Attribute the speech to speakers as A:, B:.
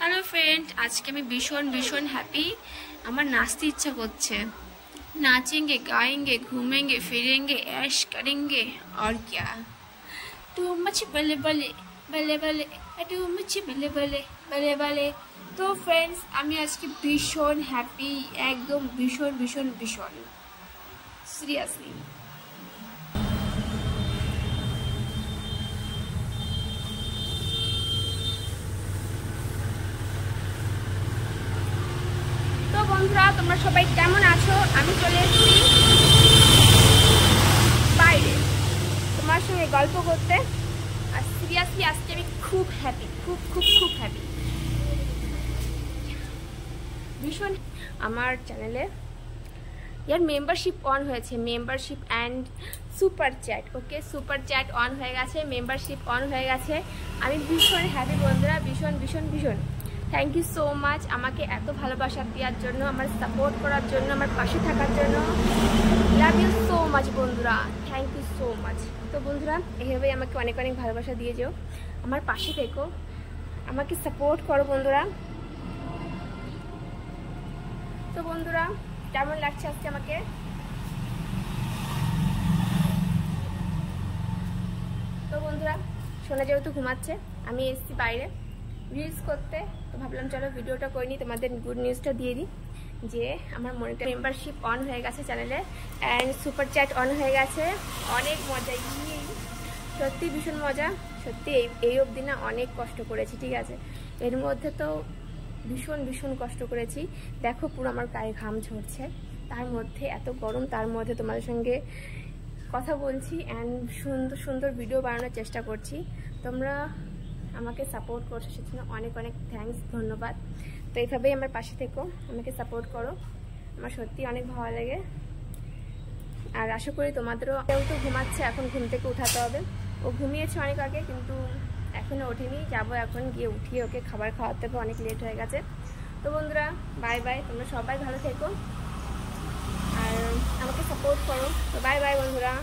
A: Hello friend, आज के मैं भीषण भीषण हैप्पी। हमार नाचते इच्छा करছে। नाचेंगे, गाएंगे, घूमेंगे, फिरेंगे, ऐश करेंगे और क्या। तू मुझे बले बले बले बले, तू मुझे बले बले बले बले। तो फ्रेंड्स, আমি আজকে ভীষণ হ্যাপি, একদম ভীষণ ভীষণ ভীষণ সিরিয়াসলি। তো বন্ধুরা, তোমরা সবাই কেমন আছো? আমি চলে এসেছি বাইরে তোমার সঙ্গে গল্প করতে। আর সিরিয়াসলি আজকে আমি খুব হ্যাপি, খুব খুব খুব হ্যাপি, ভীষণ। আমার চ্যানেলে ইয়ার মেম্বারশিপ অন হয়েছে, membership and super chat. Okay, super chat on হয়ে গেছে, মেম্বারশিপ অন হয়ে গেছে। আমি ভীষণ হ্যাপি বন্ধুরা, ভীষণ ভীষণ ভীষণ। থ্যাংক ইউ সো মাচ আমাকে এত ভালোবাসা দেওয়ার জন্য, আমার সাপোর্ট করার জন্য, আমার পাশে থাকার জন্য। লাভ ইউ সো মাচ বন্ধুরা, থ্যাংক ইউ সো মাচ। তো বন্ধুরা, এভাবেই আমাকে অনেক অনেক ভালোবাসা দিয়ে যেও, আমার পাশে থেকো, আমাকে সাপোর্ট করো বন্ধুরা। তো বন্ধুরা, কেমন লাগছে আজকে আমাকে? তো বন্ধুরা, সোনা যেহেতু ঘুমাচ্ছে, আমি এসেছি বাইরে রিলস করতে। তো ভাবলাম চলো ভিডিওটা করে নিই, তোমাদের গুড নিউজটা দিয়ে দিই যে আমার মনিটর মেম্বারশিপ অন হয়ে গেছে চ্যানেলে, অ্যান্ড সুপার চ্যাট অন হয়ে গেছে। অনেক মজা, সত্যি ভীষণ মজা। সত্যি এই অবধি না অনেক কষ্ট করেছি, ঠিক আছে? এর মধ্যে তো ভীষণ ভীষণ কষ্ট করেছি। দেখো পুরো আমার গায়ে ঘাম ঝরছে, তার মধ্যে এত গরম, তার মধ্যে তোমাদের সঙ্গে কথা বলছি অ্যান্ড সুন্দর সুন্দর ভিডিও বানানোর চেষ্টা করছি। তোমরা আমাকে সাপোর্ট করছো, সেজন্য অনেক অনেক থ্যাঙ্কস, ধন্যবাদ। তো এইভাবেই আমার পাশে থেকো, আমাকে সাপোর্ট করো, আমার সত্যি অনেক ভালো লাগে। আর আশা করি তোমাদেরও। কেউ তো ঘুমাচ্ছে, এখন ঘুম থেকে উঠাতে হবে। ও ঘুমিয়েছে অনেক আগে, কিন্তু এখনও ওঠেনি। যাবো এখন, গিয়ে উঠিয়ে ওকে খাবার খাওয়াতে হবে, অনেক লেট হয়ে গেছে। তো বন্ধুরা, বাই বাই, তোমরা সবাই ভালো থেকো আর আমাকে সাপোর্ট করো। তো বাই বাই বন্ধুরা।